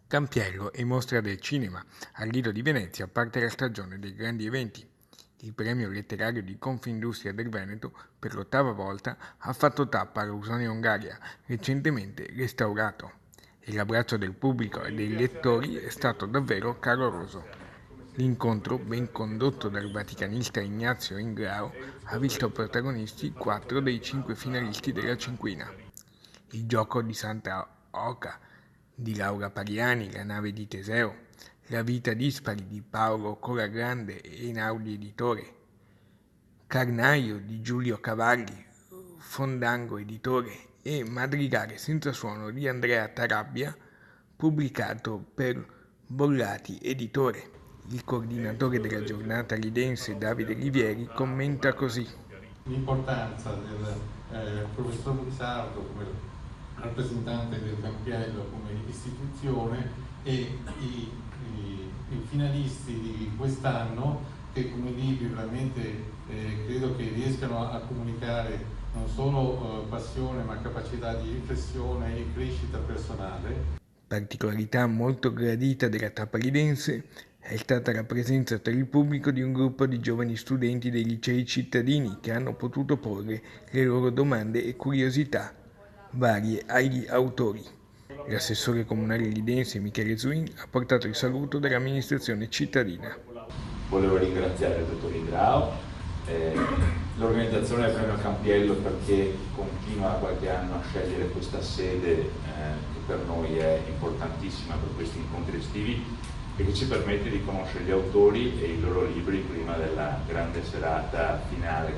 Campiello e Mostra del Cinema. Al Lido di Venezia parte la stagione dei grandi eventi. Il premio letterario di Confindustria del Veneto, per l'8ª volta, ha fatto tappa all'Ausonia Ungaria, recentemente restaurato. E l'abbraccio del pubblico e dei lettori è stato davvero caloroso. L'incontro, ben condotto dal vaticanista Ignazio Ingrao, ha visto protagonisti 4 dei 5 finalisti della cinquina. Il gioco di Santa Oca di Laura Pariani, La nave di Teseo, La vita dispari di Paolo Colagrande e Einaudi Editore, Carnaio di Giulio Cavalli, Fondango Editore e Madrigale senza suono di Andrea Tarabbia, pubblicato per Bollati Editore. Il coordinatore della giornata lidense Davide Livieri commenta così. L'importanza del professor Luzzardo come rappresentante del Campiello come istituzione e i finalisti di quest'anno che come libri veramente credo che riescano a comunicare non solo passione ma capacità di riflessione e crescita personale. Particolarità molto gradita della tappa lidense è stata la presenza tra il pubblico di un gruppo di giovani studenti dei licei cittadini che hanno potuto porre le loro domande e curiosità varie agli autori. L'assessore comunale lidense Michele Zuin ha portato il saluto dell'amministrazione cittadina. Volevo ringraziare il dottor Ingrao, l'organizzazione del premio Campiello perché continua da qualche anno a scegliere questa sede che per noi è importantissima per questi incontri estivi e che ci permette di conoscere gli autori e i loro libri prima della grande serata finale.